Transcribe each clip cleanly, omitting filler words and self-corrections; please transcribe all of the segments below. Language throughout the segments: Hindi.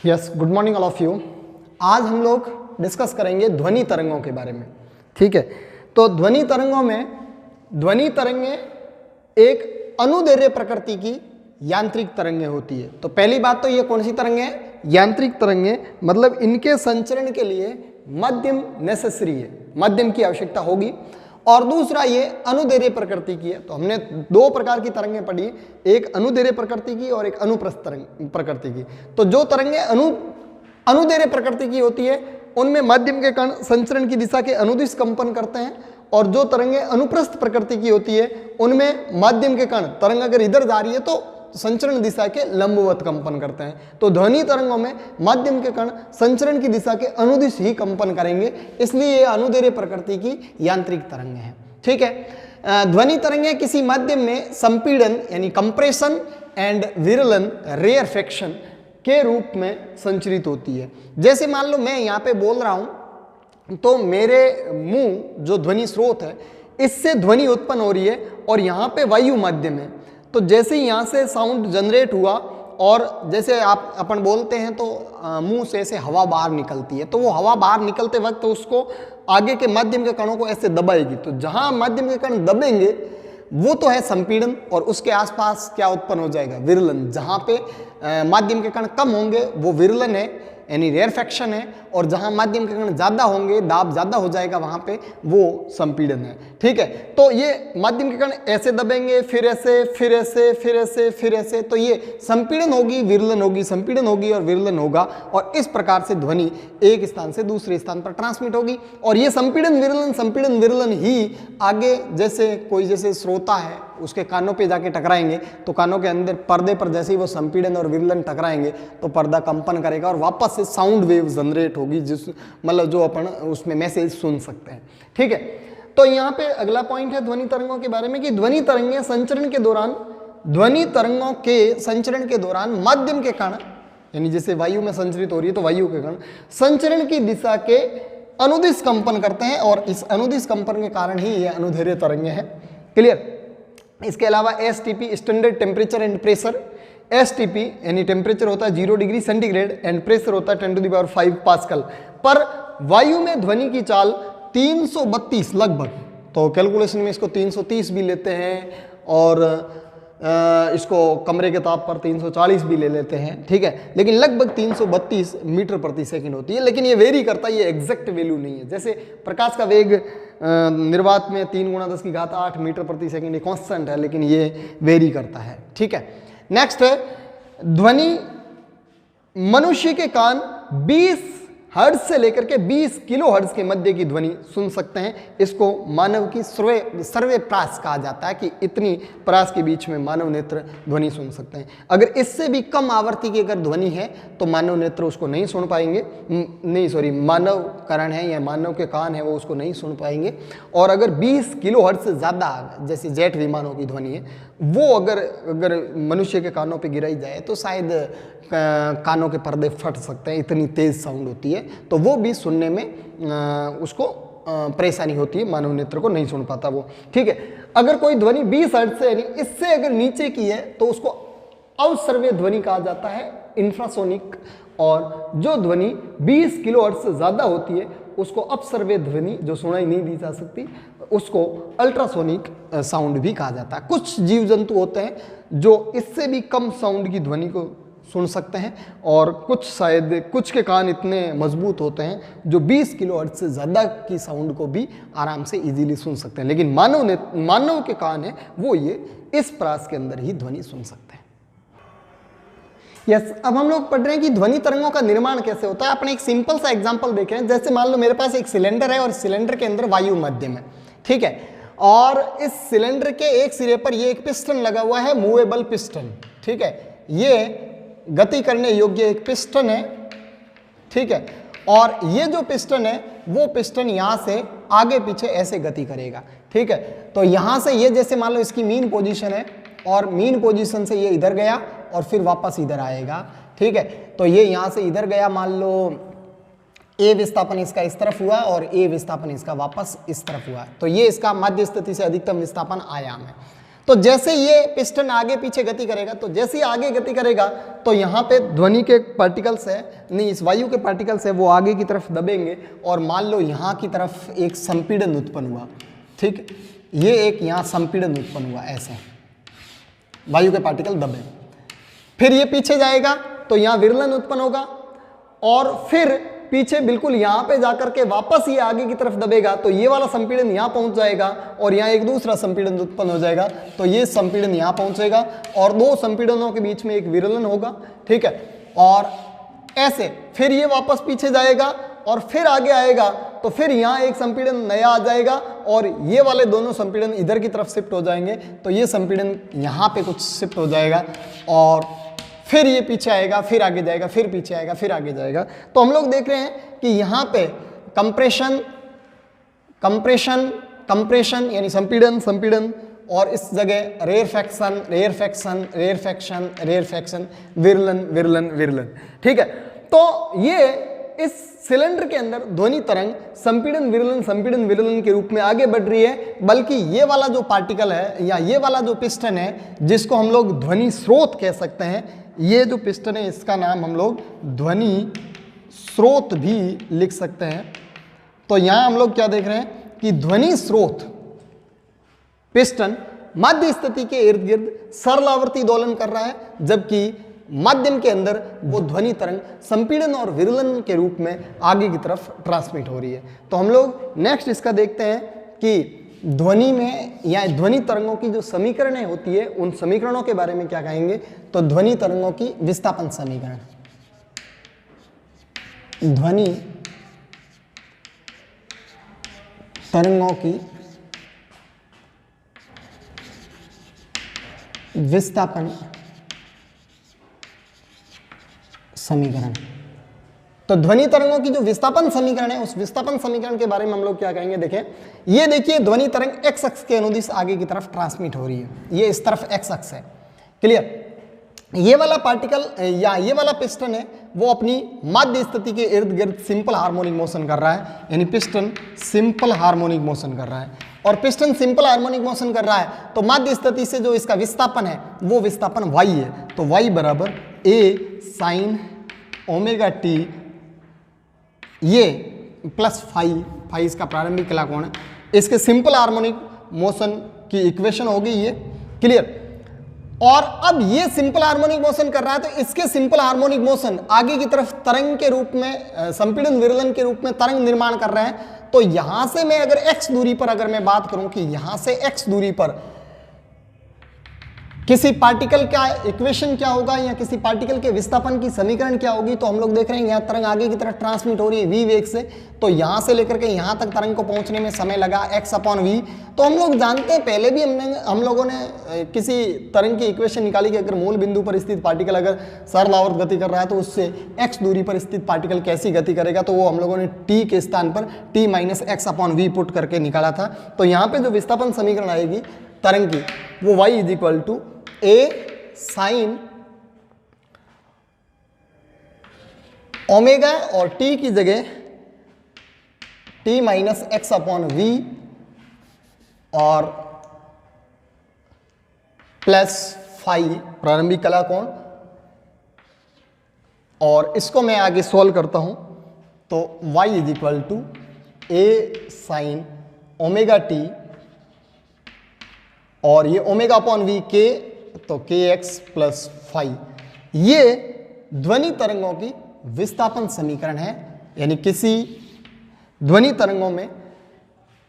Yes, good morning all of you. आज हम लोग डिस्कस करेंगे ध्वनि तरंगों के बारे में। ठीक है, तो ध्वनि तरंगों में ध्वनि तरंगें एक अनुदैर्घ्य प्रकृति की यांत्रिक तरंगें होती है। तो पहली बात तो ये कौन सी तरंगें हैं? यांत्रिक तरंगें, मतलब इनके संचरण के लिए मध्यम नेसेसरी है, मध्यम की आवश्यकता होगी। और दूसरा ये अनुदैर्घ्य प्रकृति की है। तो हमने दो प्रकार की तरंगें पढ़ी, एक अनुदैर्घ्य प्रकृति की और एक अनुप्रस्थ प्रकृति की। तो जो तरंगें अनुदैर्घ्य प्रकृति की होती है उनमें माध्यम के कण संचरण की दिशा के अनुदिश कंपन करते हैं, और जो तरंगें अनुप्रस्थ प्रकृति की होती है उनमें माध्यम के कण, तरंग अगर इधर जा रही है तो संचरण दिशा के लंबवत कंपन करते हैं। तो ध्वनि तरंगों में माध्यम के कण संचरण की दिशा के अनुदिश ही कंपन करेंगे, इसलिए ये अनुदैर्घ्य प्रकृति की यांत्रिक तरंगें हैं। ठीक है, ध्वनि तरंगें किसी माध्यम में संपीड़न यानी कंप्रेशन एंड विरलन रेयरफेक्शन के रूप में संचरित होती है। जैसे मान लो मैं यहाँ पे बोल रहा हूँ तो मेरे मुंह जो ध्वनि स्रोत है इससे ध्वनि उत्पन्न हो रही है और यहाँ पे वायु माध्यम है। तो जैसे ही यहाँ से साउंड जनरेट हुआ और जैसे अपन बोलते हैं तो मुंह से ऐसे हवा बाहर निकलती है, तो वो हवा बाहर निकलते वक्त तो उसको आगे के माध्यम के कणों को ऐसे दबाएगी। तो जहाँ माध्यम के कण दबेंगे वो तो है संपीड़न, और उसके आसपास क्या उत्पन्न हो जाएगा? विरलन। जहाँ पे माध्यम के कण कम होंगे वो विरलन है यानी रेयरफेक्शन है, और जहां माध्यम के कण ज्यादा होंगे, दाब ज्यादा हो जाएगा, वहां पे वो संपीड़न है। ठीक है, तो ये माध्यम के कण ऐसे दबेंगे, फिर ऐसे, फिर ऐसे, फिर ऐसे, फिर ऐसे, तो ये संपीड़न होगी, विरलन होगी, संपीड़न होगी और विरलन होगा, और इस प्रकार से ध्वनि एक स्थान से दूसरे स्थान पर ट्रांसमिट होगी। और ये संपीड़न विरलन ही आगे जैसे कोई जैसे श्रोता है उसके कानों पे जाके टकराएंगे, तो कानों के अंदर पर्दे पर जैसे ही वो संपीड़न और विरलन टकराएंगे तो पर्दा कंपन करेगा और वापस से साउंड वेव जनरेट होगी, जिस मतलब जो अपन उसमें मैसेज सुन सकते हैं। ठीक है, तो यहाँ पे अगला पॉइंट है ध्वनि तरंगों के बारे में कि ध्वनि तरंगें संचरण के दौरान, ध्वनि तरंगों के संचरण के दौरान माध्यम के कण यानी जैसे वायु में संचरित हो रही है तो वायु के कण संचरण की दिशा के अनुदिश कंपन करते हैं, और इस अनुदिश कंपन के कारण ही ये अनुदैर्घ्य तरंगें हैं। क्लियर? इसके अलावा STP standard temperature and pressure, STP यानी टेम्परेचर होता है 0 डिग्री सेंटीग्रेड एंड प्रेशर होता है 10⁵ पास्कल, पर वायु में ध्वनि की चाल 332 लगभग, तो कैलकुलेशन में इसको 330 भी लेते हैं और इसको कमरे के ताप पर 340 भी ले लेते हैं। ठीक है, लेकिन लगभग 332 मीटर प्रति सेकंड होती है, लेकिन ये वेरी करता है, ये एग्जैक्ट वैल्यू नहीं है। जैसे प्रकाश का वेग निर्वात में 3 × 10⁸ मीटर प्रति सेकंड ये कांस्टेंट है, लेकिन ये वेरी करता है। ठीक है, नेक्स्ट है ध्वनि मनुष्य के कान 20 हर्ट्ज से लेकर के 20 किलो हर्ट्ज के मध्य की ध्वनि सुन सकते हैं। इसको मानव की सर्वे प्रास कहा जाता है कि इतनी प्रास के बीच में मानव नेत्र ध्वनि सुन सकते हैं। अगर इससे भी कम आवृत्ति की अगर ध्वनि है तो मानव नेत्र उसको नहीं सुन पाएंगे, मानव करण है या मानव के कान है वो उसको नहीं सुन पाएंगे। और अगर 20 किलो हर्ट्ज से ज़्यादा जैसे जेट विमानों की ध्वनि है वो अगर मनुष्य के कानों पे गिराई जाए तो शायद कानों के पर्दे फट सकते हैं, इतनी तेज साउंड होती है, तो वो भी सुनने में उसको परेशानी होती है, मानव नेत्र को नहीं सुन पाता वो। ठीक है, अगर कोई ध्वनि 20 हर्ट्ज से यानी इससे अगर नीचे की है तो उसको अवश्रव्य ध्वनि कहा जाता है, इंफ्रासोनिक, और जो ध्वनि 20 किलो हर्ट्ज से ज़्यादा होती है उसको अपसर्व्य ध्वनि, जो सुनाई नहीं दी जा सकती, उसको अल्ट्रासोनिक साउंड भी कहा जाता है। कुछ जीव जंतु होते हैं जो इससे भी कम साउंड की ध्वनि को सुन सकते हैं, और कुछ शायद कुछ के कान इतने मजबूत होते हैं जो 20 किलो हर्ट्ज से ज़्यादा की साउंड को भी आराम से इजीली सुन सकते हैं, लेकिन मानव के कान है वो ये इस प्रास के अंदर ही ध्वनि सुन सकते हैं। यस, अब हम लोग पढ़ रहे हैं कि ध्वनि तरंगों का निर्माण कैसे होता है। अपने एक सिंपल सा एग्जांपल देख रहे हैं। जैसे मान लो मेरे पास एक सिलेंडर है और सिलेंडर के अंदर वायु माध्यम है। ठीक है, और इस सिलेंडर के एक सिरे पर ये एक पिस्टन लगा हुआ है, मूवेबल पिस्टन। ठीक है, ये गति करने योग्य एक पिस्टन है। ठीक है, और ये जो पिस्टन है वो पिस्टन यहाँ से आगे पीछे ऐसे गति करेगा। ठीक है, तो यहाँ से ये जैसे मान लो इसकी मीन पोजीशन है और मीन पोजीशन से ये इधर गया और फिर वापस इधर आएगा। ठीक है, तो ये यहाँ से इधर गया, मान लो ए विस्थापन इसका इस तरफ हुआ और ए विस्थापन इसका वापस इस तरफ हुआ, तो ये इसका मध्य स्थिति से अधिकतम विस्थापन आयाम है। तो जैसे ये पिस्टन आगे पीछे गति करेगा, तो जैसे ही आगे गति करेगा तो यहाँ पे ध्वनि के पार्टिकल्स है, नहीं इस वायु के पार्टिकल्स है, वो आगे की तरफ दबेंगे और मान लो यहाँ की तरफ एक संपीड़न उत्पन्न हुआ, ठीक, ये एक यहाँ संपीड़न उत्पन्न हुआ, ऐसे वायु के पार्टिकल दबे, फिर ये पीछे जाएगा तो यहाँ विरलन उत्पन्न होगा और फिर पीछे बिल्कुल यहाँ पे जाकर के वापस ये आगे की तरफ दबेगा, तो ये वाला संपीड़न यहाँ पहुंच जाएगा और यहाँ एक दूसरा संपीड़न उत्पन्न हो जाएगा, तो ये संपीड़न यहाँ पहुंचेगा और दो संपीड़नों के बीच में एक विरलन होगा, ठीक है, और ऐसे फिर ये वापस पीछे जाएगा और फिर आगे आएगा, तो फिर यहाँ एक संपीड़न नया आ जाएगा और ये वाले दोनों संपीड़न इधर की तरफ शिफ्ट हो जाएंगे, तो ये संपीड़न यहाँ पे कुछ शिफ्ट हो जाएगा और फिर ये पीछे आएगा, फिर आगे जाएगा, फिर पीछे आएगा, फिर आगे जाएगा। तो हम लोग देख रहे हैं कि यहाँ पे कंप्रेशन कंप्रेशन कंप्रेशन यानी संपीड़न संपीड़न, और इस जगह रेयरफैक्शन रेयरफैक्शन रेयरफैक्शन रेयरफैक्शन, विरलन विरलन विरलन, ठीक है। तो ये इस सिलेंडर के अंदर ध्वनि तरंग संपीड़न विरलन के रूप में आगे बढ़ रही है, बल्कि ये वाला जो पार्टिकल है या ये वाला जो पिस्टन है जिसको हम लोग ध्वनि स्रोत कह सकते हैं, ये जो पिस्टन है इसका नाम हम लोग ध्वनि स्रोत भी लिख सकते हैं। तो यहाँ हम लोग क्या देख रहे हैं कि ध्वनि स्रोत पिस्टन मध्य स्थिति के इर्द गिर्द सरल आवर्ती दोलन कर रहा है, जबकि माध्यम के अंदर वो ध्वनि तरंग संपीड़न और विरलन के रूप में आगे की तरफ ट्रांसमिट हो रही है। तो हम लोग नेक्स्ट इसका देखते हैं कि ध्वनि में या ध्वनि तरंगों की जो समीकरणें होती है उन समीकरणों के बारे में क्या कहेंगे। तो ध्वनि तरंगों की विस्थापन समीकरण, ध्वनि तरंगों की विस्थापन समीकरण। तो ध्वनि तरंगों की जो विस्थापन समीकरण है उस विस्थापन समीकरण के बारे में हम लोग क्या कहेंगे। देखें, ये देखिए ध्वनि तरंग एक्स अक्ष के अनुदिश आगे की तरफ ट्रांसमिट हो रही है, ये इस तरफ एक्स अक्ष है, क्लियर। ये वाला पार्टिकल या ये वाला पिस्टन है वो अपनी माध्य स्थिति के इर्द गिर्द सिंपल हार्मोनिक मोशन कर रहा है, यानी पिस्टन सिंपल हार्मोनिक मोशन कर रहा है। और पिस्टन सिंपल हार्मोनिक मोशन कर रहा है तो माध्य स्थिति से जो इसका विस्थापन है वो विस्थापन y है। तो y बराबर a साइन ओमेगा टी, ये प्लस फाई इसका प्रारंभिक कला कोण है, इसके सिंपल हार्मोनिक मोशन की इक्वेशन होगी ये, क्लियर। और अब ये सिंपल हार्मोनिक मोशन कर रहा है तो इसके सिंपल हार्मोनिक मोशन आगे की तरफ तरंग के रूप में संपीड़न विरलन के रूप में तरंग निर्माण कर रहे हैं। तो यहां से मैं अगर x दूरी पर अगर मैं बात करूं कि यहां से x दूरी पर किसी पार्टिकल का इक्वेशन क्या होगा या किसी पार्टिकल के विस्थापन की समीकरण क्या होगी, तो हम लोग देख रहे हैं यहाँ तरंग आगे की तरफ ट्रांसमिट हो रही है v वेग से, तो यहाँ से लेकर के यहाँ तक तरंग को पहुँचने में समय लगा x/v। तो हम लोग जानते हैं, पहले भी हम लोगों ने किसी तरंग की इक्वेशन निकाली कि अगर मूल बिंदु पर स्थित पार्टिकल अगर सरल आवर्त गति कर रहा है तो उससे x दूरी पर स्थित पार्टिकल कैसी गति करेगा, तो वो हम लोगों ने t के स्थान पर t - x/v पुट करके निकाला था। तो यहाँ पे जो विस्थापन समीकरण आएगी तरंग की वो y = a साइन ओमेगा और t की जगह t - x/v और प्लस फाई प्रारंभिक कला कोण। और इसको मैं आगे सॉल्व करता हूं तो y = a sine omega t और ये ओमेगा/v के, तो kx प्लस फाई, ये ध्वनि तरंगों की विस्थापन समीकरण है। यानी किसी ध्वनि तरंगों में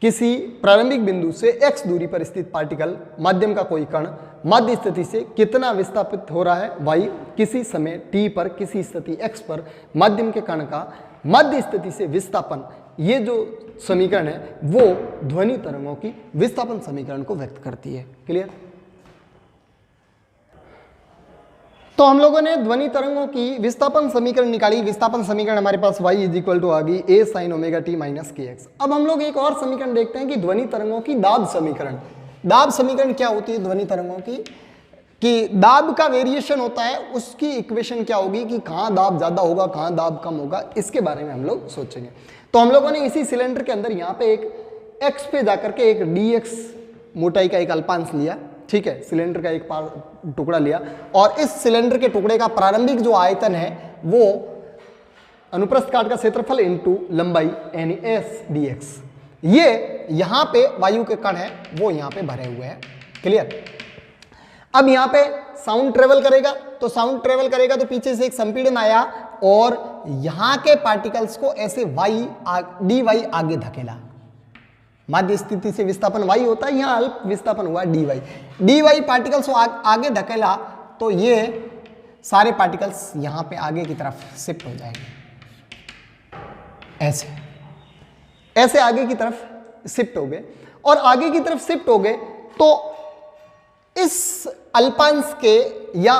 किसी प्रारंभिक बिंदु से x दूरी पर स्थित पार्टिकल, माध्यम का कोई कण माध्य स्थिति से कितना विस्थापित हो रहा है y, किसी समय t पर किसी स्थिति x पर माध्यम के कण का माध्य स्थिति से विस्थापन, ये जो समीकरण है वो ध्वनि तरंगों की विस्थापन समीकरण को व्यक्त करती है, क्लियर। तो हम लोगों ने ध्वनि तरंगों की विस्थापन समीकरण निकाली। विस्थापन समीकरण हमारे पास y = आ गई a sin omega t - kx। अब हम लोग एक और समीकरण देखते हैं कि ध्वनि तरंगों की दाब समीकरण। दाब समीकरण क्या होती है ध्वनि तरंगों की, कि दाब का वेरिएशन होता है, उसकी इक्वेशन क्या होगी कि कहाँ दाब ज्यादा होगा कहाँ दाब कम होगा, इसके बारे में हम लोग सोचेंगे। तो हम लोगों ने इसी सिलेंडर के अंदर यहाँ पे एक x पे जाकर के एक dx मोटाई का एक अल्पांश लिया, ठीक है, सिलेंडर का एक टुकड़ा लिया और इस सिलेंडर के टुकड़े का प्रारंभिक जो आयतन है वो अनुप्रस्थ काट का क्षेत्रफल इंटू लंबाई यानी एस डी एक्स। ये यहां पे वायु के कण है वो यहां पे भरे हुए हैं। क्लियर। अब यहां पे साउंड ट्रेवल करेगा, तो साउंड ट्रेवल करेगा तो पीछे से एक संपीड़न आया और यहां के पार्टिकल्स को ऐसे वाई डी वाई आगे धकेला। माध्य स्थिति से विस्थापन वाई होता है, यहां अल्प विस्थापन हुआ d y. D y particles को आगे धकेला तो ये सारे पार्टिकल्स यहां पे आगे की तरफ शिफ्ट हो जाएंगे, ऐसे ऐसे आगे की तरफ शिफ्ट हो गए। और आगे की तरफ शिफ्ट हो गए तो इस अल्पांश के या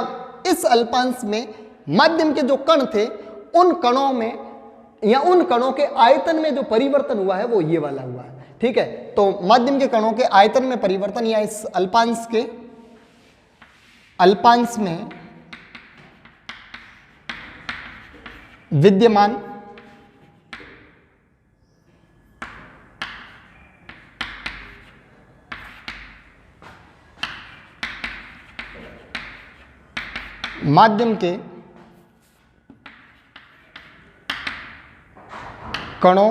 इस अल्पांश में माध्यम के जो कण थे उन कणों में या उन कणों के आयतन में जो परिवर्तन हुआ है वो ये वाला हुआ है। ठीक है, तो माध्यम के कणों के आयतन में परिवर्तन या इस अल्पांश के अल्पांश में विद्यमान माध्यम के कणों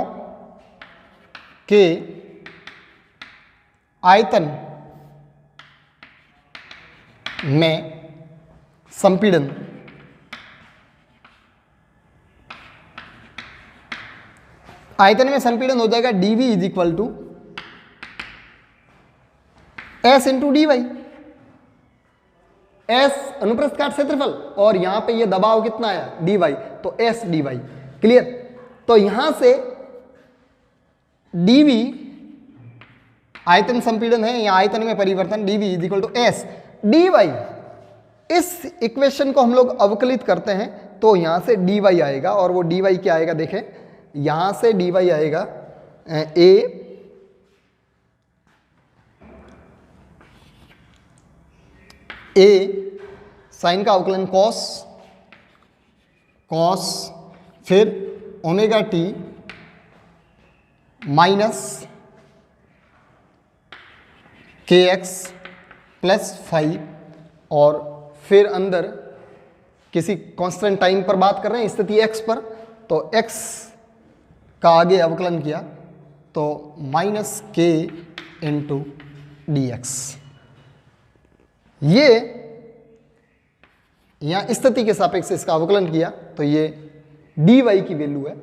के आयतन में संपीड़न आयतन में संपीड़न हो जाएगा dv is equal to s into d y. S अनुप्रस्थ काट क्षेत्रफल और यहां पे ये दबाव कितना आया dy, तो एस डी वाई। क्लियर। तो यहां से dv आयतन संपीड़न है या आयतन में परिवर्तन dv is equal to s d y. इस इक्वेशन को हम लोग अवकलित करते हैं तो यहां से dy आएगा और वो dy क्या आएगा देखें, यहां से dy आएगा ए साइन का अवकलन कॉस फिर ओमेगा टी माइनस के एक्स प्लस 5 और फिर अंदर किसी कांस्टेंट टाइम पर बात कर रहे हैं स्थिति x पर, तो x का आगे अवकलन किया तो माइनस के इंटू डी एक्स। ये यहां स्थिति के सापेक्ष इसका अवकलन किया तो ये dy की वैल्यू है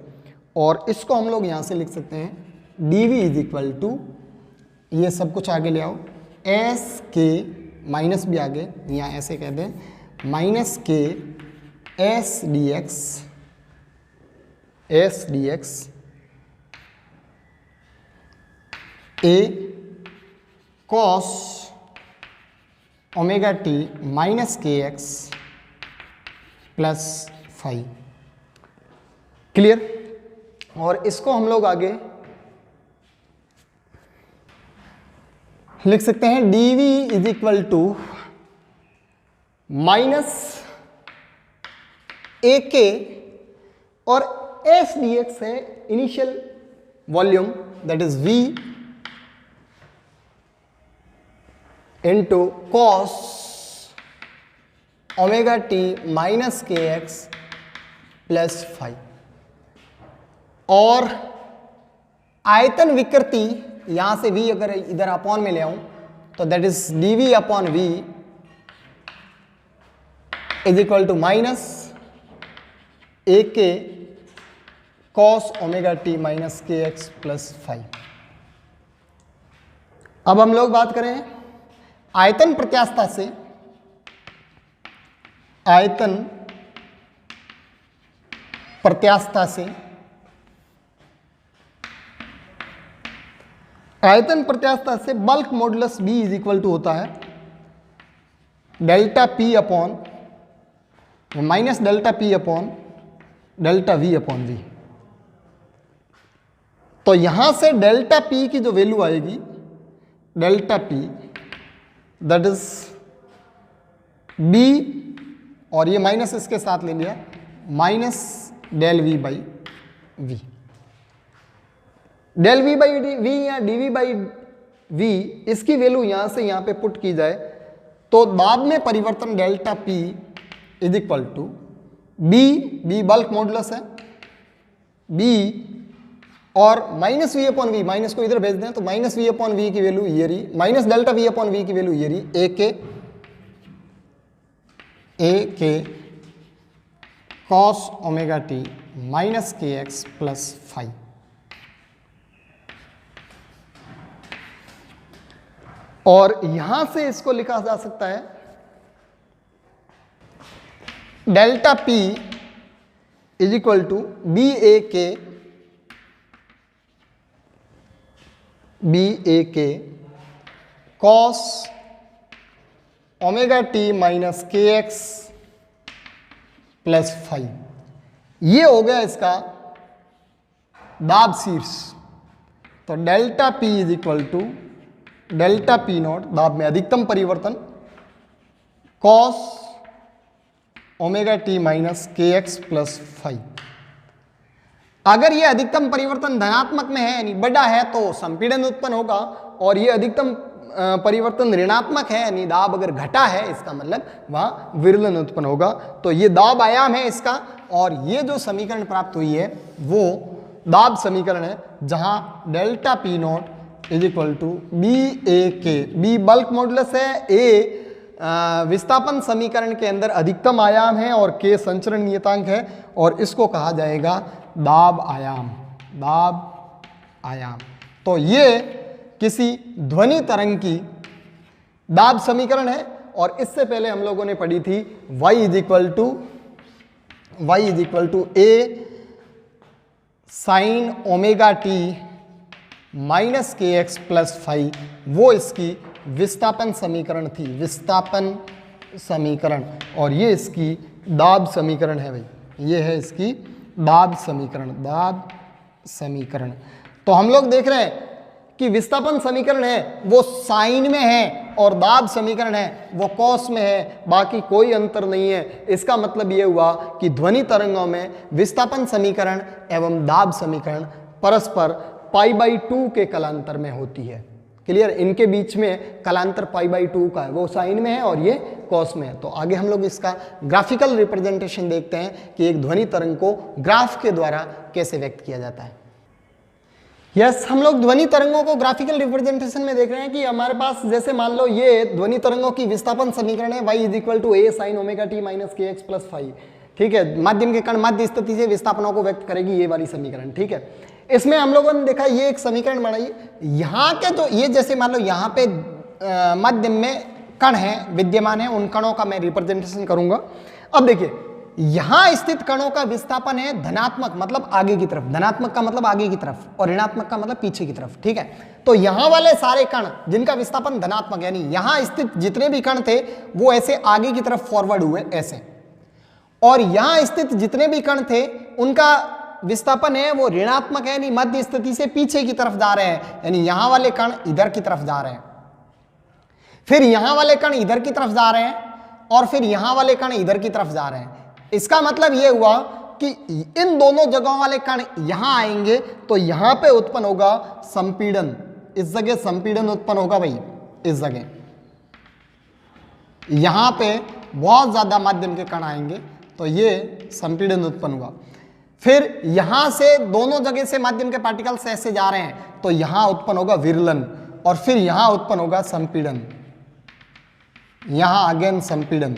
और इसको हम लोग यहां से लिख सकते हैं dv इज इक्वल टू, ये सब कुछ आगे ले आओ, एस के माइनस भी आगे यहाँ ऐसे कह दें minus K S D X A cos omega T minus के एक्स प्लस 5। क्लियर। और इसको हम लोग आगे लिख सकते हैं dv is equal to minus A K और एस डी एक्स है initial volume that is v into cos omega T minus के एक्स प्लस 5 और आयतन विकृति यहां से v अगर इधर अपॉन में ले आऊं तो that is dv upon v is equal to minus A K cos omega T minus के एक्स प्लस 5। अब हम लोग बात करें आयतन प्रत्यास्थता से, आयतन प्रत्यास्थता से आयतन प्रत्यास्थता से bulk modulus B is equal to होता है delta P upon minus delta P upon delta V upon V। तो यहां से डेल्टा P की जो वैल्यू आएगी delta P that is B और ये माइनस इसके साथ ले लिया minus del V by V। Del V by V या dV बाई V इसकी वैल्यू यहां से यहां पे पुट की जाए तो दाब में परिवर्तन delta P is equal to B bulk modulus है, बी और minus V upon V, minus को इधर भेज दें तो माइनस वी अपॉन वी की वैल्यू ये रही, minus delta we upon V की वैल्यू ये रही, A K cos omega T minus के एक्स प्लस फाइव। और यहां से इसको लिखा जा सकता है delta P is equal to B A K cos omega T minus के एक्स प्लस फाइव। ये हो गया इसका दाब शीर्ष। तो delta P is equal to delta P nought, दाब में अधिकतम परिवर्तन, कॉस ओमेगा टी माइनस के एक्स प्लस फाइव। अगर ये अधिकतम परिवर्तन धनात्मक में है यानी बड़ा है तो संपीड़न उत्पन्न होगा, और ये अधिकतम परिवर्तन ऋणात्मक है यानी दाब अगर घटा है इसका मतलब वहां विरलन उत्पन्न होगा। तो ये दाब आयाम है इसका, और ये जो समीकरण प्राप्त हुई है वो दाब समीकरण है जहां delta P not is equal to B A K, B bulk modulus है, ए विस्थापन समीकरण के अंदर अधिकतम आयाम है और के संचरण नियतांक है, और इसको कहा जाएगा दाब आयाम, दाब आयाम। तो ये किसी ध्वनि तरंग की दाब समीकरण है, और इससे पहले हम लोगों ने पढ़ी थी y is equal to a sine omega T minus के एक्स प्लस फाइव, वो इसकी विस्थापन समीकरण थी, विस्थापन समीकरण। और ये इसकी दाब समीकरण है भाई, ये है इसकी दाब समीकरण, दाब समीकरण। तो हम लोग देख रहे हैं कि विस्थापन समीकरण है वो साइन में है और दाब समीकरण है वो कॉस में है, बाकी कोई अंतर नहीं है। इसका मतलब ये हुआ कि ध्वनि तरंगों में विस्थापन समीकरण एवं दाब समीकरण परस्पर π/2 के कलांतर में होती है। क्लियर? इनके बीच में कलांतर π/2 का है, वो साइन में है और ये कॉस में है। तो आगे हम लोग इसका ग्राफिकल रिप्रेजेंटेशन देखते हैं कि एक ध्वनि तरंग को ग्राफ के द्वारा कैसे व्यक्त किया जाता है। यस, हम लोग ध्वनि तरंगों को ग्राफिकल रिप्रेजेंटेशन में देख रहे हैं कि हमारे पास जैसे मान लो ये ध्वनि तरंगों की विस्थापन समीकरण है y is equal to a sine omega T minus के एक्स प्लस फाइव। ठीक है, माध्यम के कण माध्य स्थिति से विस्थापनों को व्यक्त करेगी ये वाली समीकरण। ठीक है, इसमें हम लोगों ने देखा ये एक समीकरण बनाई, यहाँ के जो ये जैसे मान लो यहाँ पे माध्यम में कण है विद्यमान है, उन कणों का मैं रिप्रेजेंटेशन करूंगा। अब देखिए यहाँ स्थित कणों का विस्थापन है धनात्मक, मतलब आगे की तरफ, धनात्मक का मतलब आगे की तरफ और ऋणात्मक का मतलब पीछे की तरफ। ठीक है, तो यहाँ वाले सारे कण जिनका विस्थापन धनात्मक यानी यहाँ स्थित जितने भी कण थे वो ऐसे आगे की तरफ फॉरवर्ड हुए ऐसे, और यहाँ स्थित जितने भी कण थे उनका विस्थापन है वो ऋणात्मक है यानी मध्य स्थिति से पीछे की तरफ जा रहे हैं, यानी यहां वाले कण इधर की तरफ जा रहे हैं, फिर यहां वाले कण इधर की तरफ जा रहे हैं, और फिर यहां वाले कण इधर की तरफ जा रहे हैं। इसका मतलब यह हुआ कि इन दोनों जगहों वाले कण यहां आएंगे तो यहां पे उत्पन्न होगा संपीड़न, इस जगह संपीड़न उत्पन्न होगा भाई, इस जगह यहां पे बहुत ज्यादा माध्यम के कण आएंगे तो ये संपीड़न उत्पन्न हुआ। फिर यहां से दोनों जगह से माध्यम के पार्टिकल्स ऐसे जा रहे हैं तो यहां उत्पन्न होगा विरलन, और फिर यहां उत्पन्न होगा संपीड़न, यहां अगेन संपीड़न,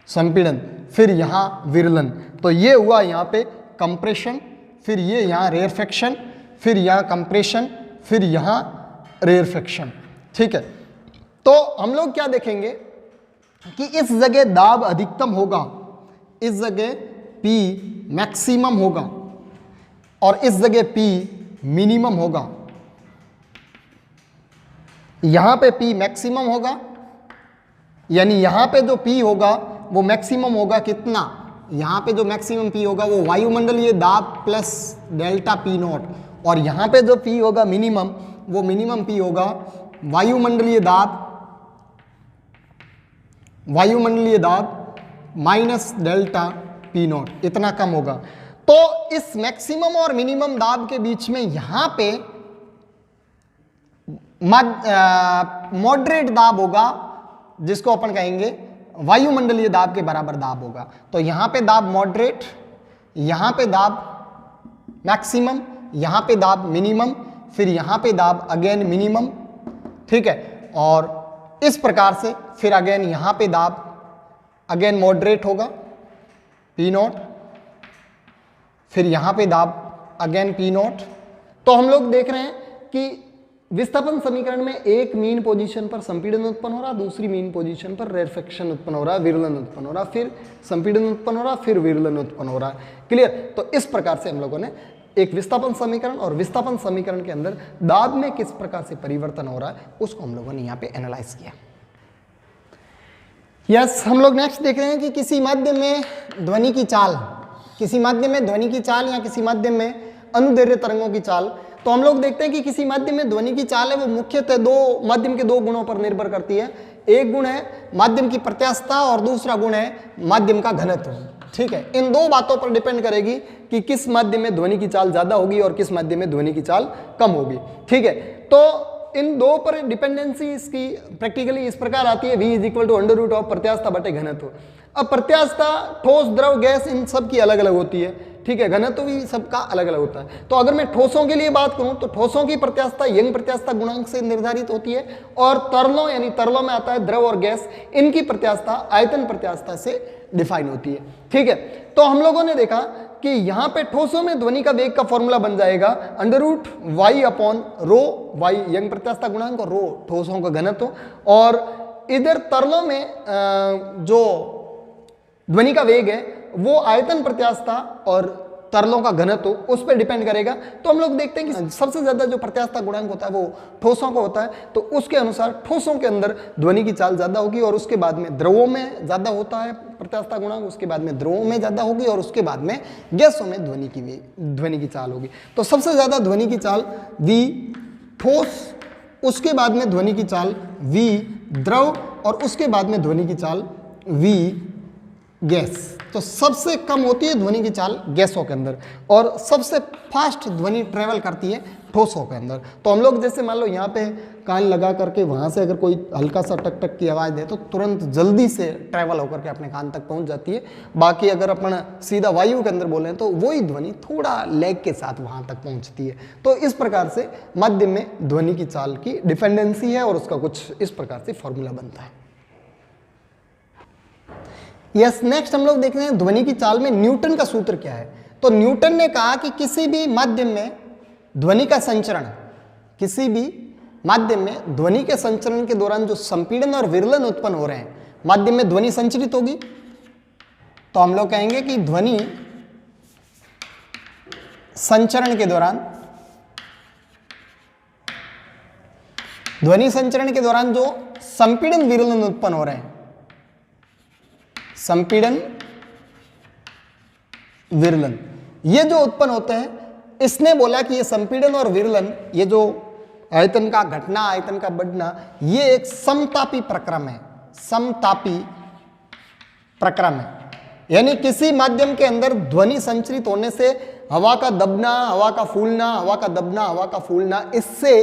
संपीड़न, फिर यहां विरलन। तो ये हुआ यहां पे कंप्रेशन, फिर ये यहां रेयरफेक्शन, फिर यहां कंप्रेशन, फिर यहां रेयरफेक्शन। ठीक है, तो हम लोग क्या देखेंगे कि इस जगह दाब अधिकतम होगा, इस जगह P मैक्सिमम होगा और इस जगह P मिनिमम होगा। यहां पे P मैक्सिमम होगा यानी यहां पे जो P होगा वो मैक्सिमम होगा कितना, यहां पे जो मैक्सिमम P होगा वो वायुमंडलीय दाब प्लस डेल्टा P नॉट, और यहां पे जो P होगा मिनिमम वो मिनिमम P होगा वायुमंडलीय दाब माइनस डेल्टा P नॉट, इतना कम होगा। तो इस मैक्सिमम और मिनिमम दाब के बीच में यहां पे मॉडरेट दाब होगा जिसको अपन कहेंगे वायुमंडलीय दाब के बराबर दाब होगा। तो यहां पे दाब मॉडरेट, यहां पे दाब मैक्सिमम, यहां पे दाब मिनिमम, फिर यहां पे दाब अगेन मिनिमम, ठीक है। और इस प्रकार से फिर अगेन यहां पे दाब अगेन मॉडरेट होगा P नॉट, फिर यहां पे दाब अगेन P नॉट। तो हम लोग देख रहे हैं कि विस्थापन समीकरण में एक मीन पोजीशन पर संपीड़न उत्पन्न हो रहा, दूसरी मीन पोजीशन पर रेरफेक्शन उत्पन्न हो रहा, विरलन उत्पन्न हो रहा, फिर संपीड़न उत्पन्न हो रहा, फिर विरलन उत्पन्न हो रहा। क्लियर? तो इस प्रकार से हम लोगों ने एक विस्थापन समीकरण और विस्थापन समीकरण के अंदर दाब में किस प्रकार से परिवर्तन हो रहा है उसको हम लोगों ने यहाँ पे एनालाइज किया। यस, हम लोग नेक्स्ट देख रहे हैं कि किसी माध्यम में ध्वनि की चाल, किसी माध्यम में ध्वनि की चाल या किसी माध्यम में अनुदैर्घ्य तरंगों की चाल। तो हम लोग देखते हैं कि किसी माध्यम में ध्वनि की चाल है वो मुख्यतः दो माध्यम के दो गुणों पर निर्भर करती है। एक गुण है माध्यम की प्रत्यास्थता और दूसरा गुण है माध्यम का घनत्व, ठीक है। इन दो बातों पर डिपेंड करेगी कि किस माध्यम में ध्वनि की चाल ज्यादा होगी और किस माध्यम में ध्वनि की चाल कम होगी, ठीक है। तो इन दो पर डिपेंडेंसी इसकी प्रैक्टिकली इस प्रकार आती है, V is equal to under root of प्रत्यास्थता बटे घनत्व। अब प्रत्यास्थता ठोस, द्रव, गैस इन सब की अलग अलग होती है, ठीक है। घनत्व भी सबका अलग अलग होता है। तो अगर मैं ठोसों के लिए बात करूं तो ठोसों की प्रत्यास्थता यंग प्रत्यास्थता गुणांक से निर्धारित होती है, और तरलों यानी तरलों में आता है द्रव और गैस, इनकी प्रत्यास्थता आयतन प्रत्यास्थता से डिफाइन होती है, ठीक है। तो हम लोगों ने देखा कि यहाँ पे ठोसों में ध्वनि का वेग का फॉर्मूला बन जाएगा under root Y upon rho, Y young प्रत्यास्थता गुणांक और रो ठोसों का घनत्व, और इधर तरलों में जो ध्वनि का वेग है वो आयतन प्रत्यास्थता और तरलों का घनत्व उस पर डिपेंड करेगा। तो हम लोग देखते हैं कि सबसे ज्यादा जो प्रत्यास्थता गुणांक होता है वो ठोसों का होता है, तो उसके अनुसार ठोसों के अंदर ध्वनि की चाल ज्यादा होगी, और उसके बाद में द्रवों में ज्यादा होता है प्रत्यास्थता गुणांक, उसके बाद में द्रवों में ज्यादा होगी, और उसके बाद में गैसों में ध्वनि की चाल होगी। तो सबसे ज्यादा ध्वनि की चाल V ठोस, उसके बाद में ध्वनि की चाल V द्रव, और उसके बाद में ध्वनि की चाल V गैस। तो सबसे कम होती है ध्वनि की चाल गैसों के अंदर, और सबसे फास्ट ध्वनि ट्रेवल करती है ठोसों के अंदर। तो हम लोग जैसे मान लो यहाँ पे कान लगा करके वहाँ से अगर कोई हल्का सा टक टक की आवाज़ दे तो तुरंत जल्दी से ट्रैवल होकर के अपने कान तक पहुँच जाती है। बाकी अगर अपन सीधा वायु के अंदर बोलें तो वही ध्वनि थोड़ा लैग के साथ वहाँ तक पहुँचती है। तो इस प्रकार से माध्यम में ध्वनि की चाल की डिपेंडेंसी है, और उसका कुछ इस प्रकार से फॉर्मूला बनता है। यस, नेक्स्ट हम लोग देख रहे हैं ध्वनि की चाल में न्यूटन का सूत्र क्या है। तो न्यूटन ने कहा कि किसी भी माध्यम में ध्वनि का संचरण, किसी भी माध्यम में ध्वनि के संचरण के दौरान जो संपीड़न और विरलन उत्पन्न हो रहे हैं, माध्यम में ध्वनि संचरित होगी, तो हम लोग कहेंगे कि ध्वनि संचरण के दौरान, ध्वनि संचरण के दौरान जो संपीड़न विरलन उत्पन्न हो रहे हैं, संपीड़न विरलन ये जो उत्पन्न होते हैं, इसने बोला कि ये संपीड़न और विरलन, ये जो आयतन का घटना, आयतन का बढ़ना, ये एक समतापी प्रक्रम है, समतापी प्रक्रम है। यानी किसी माध्यम के अंदर ध्वनि संचरित होने से हवा का दबना, हवा का फूलना, हवा का दबना, हवा का फूलना, इससे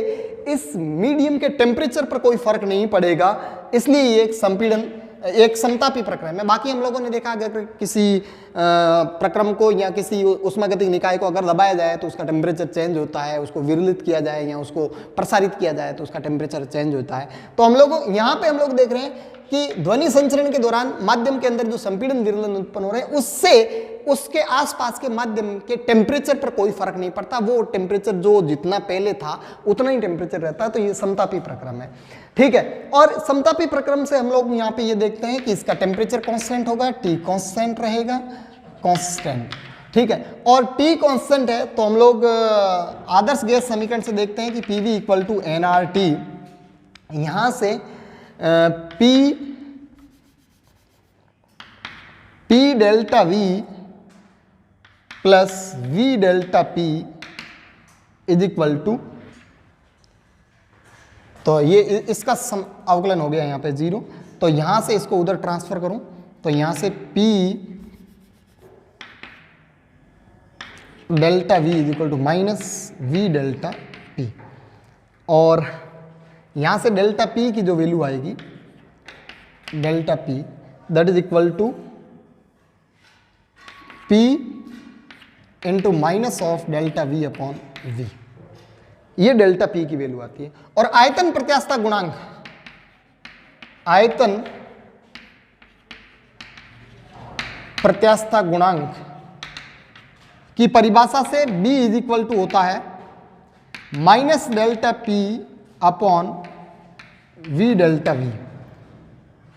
इस मीडियम के टेम्परेचर पर कोई फर्क नहीं पड़ेगा, इसलिए ये एक संपीड़न, एक समतापी प्रक्रम है। बाकी हम लोगों ने देखा अगर किसी प्रक्रम को या किसी उष्मागतिक निकाय को अगर दबाया जाए तो उसका टेम्परेचर चेंज होता है, उसको विरलित किया जाए या उसको प्रसारित किया जाए तो उसका टेम्परेचर चेंज होता है। तो हम लोग यहाँ पे हम लोग देख रहे हैं कि ध्वनि संचरण के दौरान माध्यम के अंदर जो संपीड़न विरलन उत्पन्न हो रहे हैं, उससे उसके आसपास के माध्यम के टेम्परेचर पर कोई फर्क नहीं पड़ता, वो टेम्परेचर जो जितना पहले था उतना ही टेम्परेचर रहता है। तो ये समतापी प्रक्रम है, ठीक है। और समतापी प्रक्रम से हम लोग यहाँ पे ये देखते हैं कि इसका टेम्परेचर कांस्टेंट होगा, T कांस्टेंट रहेगा, कांस्टेंट, ठीक है। और T कांस्टेंट है तो हम लोग आदर्श गैस समीकरण से देखते हैं कि PV इक्वल टू nRT, यहाँ से P delta V plus V delta P is equal to, तो ये इसका अवकलन हो गया यहाँ पे 0, तो यहाँ से इसको उधर ट्रांसफर करूँ तो यहाँ से P delta V is equal to minus V delta P, और यहाँ से डेल्टा P की जो वैल्यू आएगी delta p that is equal to p into minus of delta we upon v. ये डेल्टा पी की वैल्यू आती है। और आयतन प्रत्यास्थता गुणांक, आयतन प्रत्यास्थता गुणांक की परिभाषा से B इज इक्वल टू होता है minus delta P upon we delta we.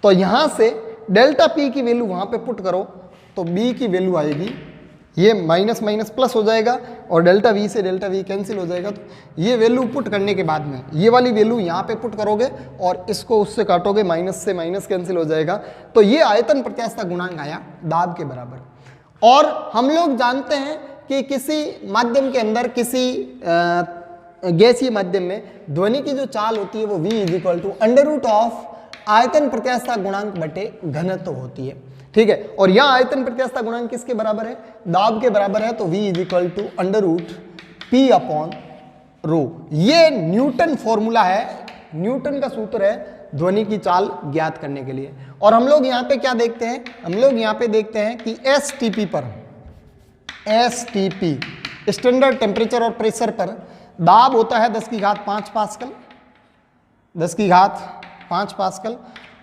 तो यहां से डेल्टा पी की वैल्यू वहां पे पुट करो तो B की वैल्यू आएगी, ये माइनस माइनस प्लस हो जाएगा और डेल्टा वी से डेल्टा वी कैंसिल हो जाएगा। तो ये वैल्यू पुट करने के बाद में ये वाली वैल्यू यहाँ पे पुट करोगे और इसको उससे काटोगे, माइनस से माइनस कैंसिल हो जाएगा। तो ये आयतन प्रत्यास्थता गुणांक आया दाब के बराबर। और हम लोग जानते हैं कि किसी माध्यम के अंदर, किसी गैसीय माध्यम में ध्वनि की जो चाल होती है वो v is equal to under root of आयतन प्रत्यास्थता गुणांक बटे घनत्व होती है। ठीक है, और यह आयतन प्रत्यास्थता गुणांक किसके बराबर है? दाब के बराबर है। तो v is equal to under root p upon rho. ये न्यूटन फॉर्मूला है, न्यूटन का सूत्र है ध्वनि की चाल ज्ञात करने के लिए। और हम लोग यहाँ पे क्या देखते हैं? हम लोग यहाँ पे देखते हैं कि एसटीपी पर, एसटीपी स्टैंडर्ड टेम्परेचर और प्रेशर पर दाब होता है 10 की घात 5 पास्कल, 10 की घात 5 पास्कल।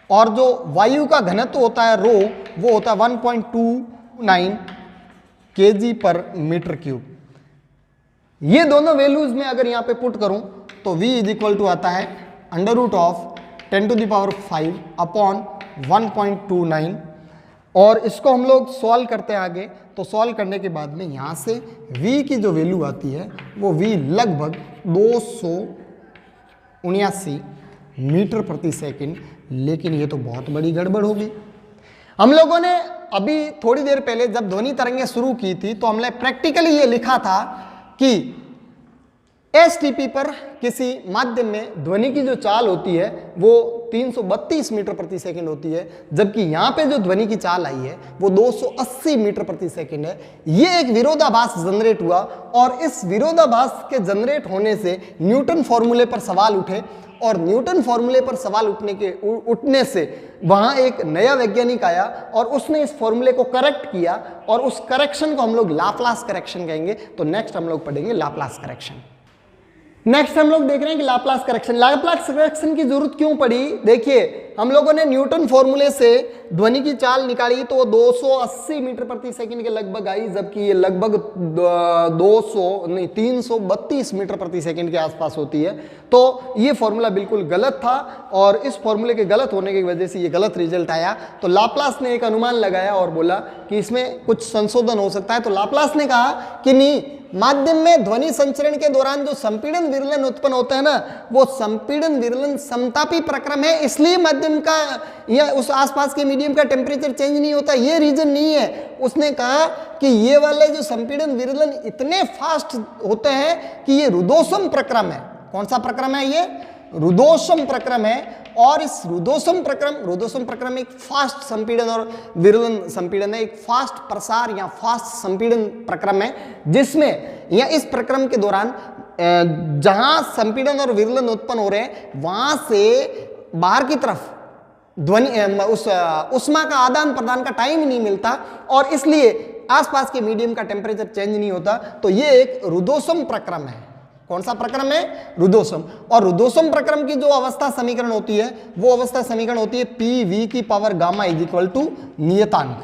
और जो वायु का घनत्व होता है रो, वो होता है 1.29 kg पर मीटर क्यूब। ये दोनों वैल्यूज में अगर यहाँ पे पुट करूं तो v इज इक्वल टू आता है अंडर रूट ऑफ 10⁵ अपॉन 1.29। और इसको हम लोग सॉल्व करते हैं आगे। तो सॉल्व करने के बाद में यहाँ से v की जो वैल्यू आती है वो v लगभग 279 मीटर प्रति सेकंड। लेकिन ये तो बहुत बड़ी गड़बड़ होगी। हम लोगों ने अभी थोड़ी देर पहले जब ध्वनि तरंगें शुरू की थी तो हमने प्रैक्टिकली ये लिखा था कि एसटीपी पर किसी माध्यम में ध्वनि की जो चाल होती है वो 332 मीटर प्रति सेकंड होती है, जबकि यहाँ पे जो ध्वनि की चाल आई है वो 280 मीटर प्रति सेकंड है। ये एक विरोधाभास जनरेट हुआ और इस विरोधाभास के जनरेट होने से न्यूटन फॉर्मूले पर सवाल उठे। और न्यूटन फॉर्मूले पर सवाल उठने से वहां एक नया वैज्ञानिक आया और उसने इस फॉर्मूले को करेक्ट किया और उस करेक्शन को हम लोग लाप्लास करेक्शन कहेंगे। तो नेक्स्ट हम लोग पढ़ेंगे लाप्लास करेक्शन। नेक्स्ट हम लोग देख रहे हैं कि लाप्लास करेक्शन। लाप्लास करेक्शन की जरूरत क्यों पड़ी? देखिए, हम लोगों ने न्यूटन फॉर्मूले से ध्वनि की चाल निकाली तो वो 280 मीटर प्रति सेकंड के लगभग आई, जबकि ये लगभग 332 मीटर प्रति सेकंड के आसपास होती है। तो ये फॉर्मूला बिल्कुल गलत था और इस फॉर्मूले के गलत होने की वजह से ये गलत रिजल्ट आया। तो लाप्लास ने एक अनुमान लगाया और बोला कि इसमें कुछ संशोधन हो सकता है। तो लाप्लास ने कहा कि नहीं, माध्यम में ध्वनि संचरण के दौरान जो संपीड़न विरलन उत्पन्न होता है ना, वो संपीड़न विरलन समतापी प्रक्रम है, इसलिए माध्यम का या उस आसपास के मीडियम का टेम्परेचर चेंज नहीं होता, ये रीजन नहीं है। उसने कहा कि ये वाले जो संपीड़न विरलन इतने फास्ट होते हैं कि ये रुदोषम प्रक्रम है। कौन सा प्रक्रम है? ये रुदोषम प्रक्रम है। और इस रुदोषम प्रक्रम एक फास्ट संपीड़न और विरलन संपीड़न है, एक फास्ट प्रसार या फास्ट संपीड़न प्रक्रम है, जिसमें या इस प्रक्रम के दौरान जहां संपीड़न और विरलन उत्पन्न हो रहे हैं वहां से बाहर की तरफ ध्वनि उस उष्मा का आदान प्रदान का टाइम ही नहीं मिलता और इसलिए आसपास के मीडियम का टेम्परेचर चेंज नहीं होता। तो ये एक रुदोषम प्रक्रम है। कौन सा प्रक्रम है? रुदोषम। और रुदोषम प्रक्रम की जो अवस्था समीकरण होती है वो अवस्था समीकरण होती है पी वी की power gamma is equal to नियतांक,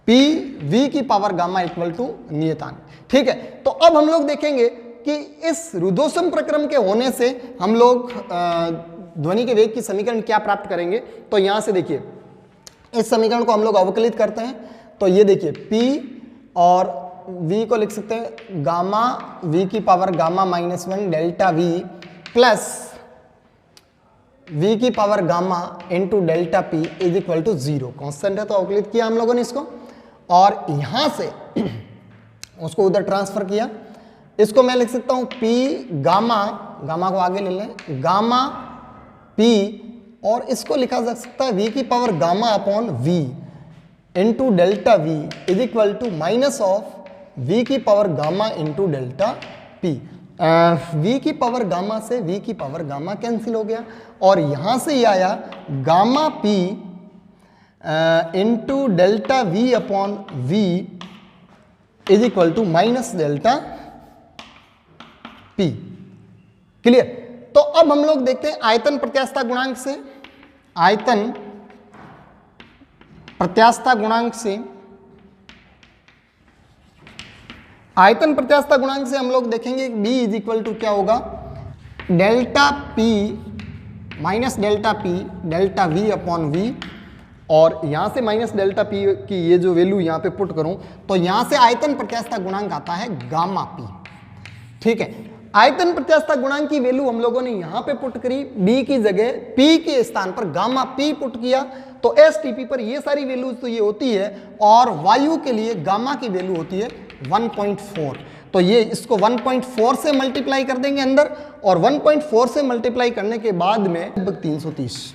पी वी की पावर गामा इक्वल टू नियतांक। ठीक है, तो अब हम लोग देखेंगे कि इस रुदोषम प्रक्रम के होने से हम लोग ध्वनि के वेग की समीकरण क्या प्राप्त करेंगे। तो यहां से देखिए, इस समीकरण को हम लोग अवकलित करते हैं। तो ये देखिए, p और v को लिख सकते हैं गामा v की power gamma -1 delta v plus v की power gamma into delta p is equal to 0। Constant है तो अवकलित किया हम लोगों ने इसको और यहां से उसको उधर ट्रांसफर किया। इसको मैं लिख सकता हूं p गामा को आगे ले लें, गामा p, और इसको लिखा जा सकता है v की power gamma upon v into delta v is equal to minus of v की power gamma into delta p। v की पावर गामा से v की पावर गामा कैंसिल हो गया और यहां से ये आया gamma p into delta we upon v is equal to minus delta p. Clear? तो अब हम लोग देखते हैं आयतन प्रत्यास्थता गुणांक से, आयतन प्रत्यास्थता गुणांक से, आयतन प्रत्यास्थता गुणांक से हम लोग देखेंगे B इज इक्वल टू क्या होगा, delta P minus delta P delta V upon V, और यहां से माइनस डेल्टा P की ये जो वैल्यू यहां पे पुट करूं तो यहां से आयतन प्रत्यास्थता गुणांक आता है गामा P। ठीक है, आयतन प्रत्यास्थता गुणांक की वैल्यू हम लोगों ने यहां पे पुट करी, B की जगह P के स्थान पर गामा P पुट किया, तो STP पर ये सारी वैल्यूज तो ये होती है, और वायु के लिए गामा की वैल्यू होती है 1.4। तो ये इसको 1.4 से मल्टीप्लाई कर देंगे अंदर, और 1.4 से मल्टीप्लाई करने के बाद में लगभग 330।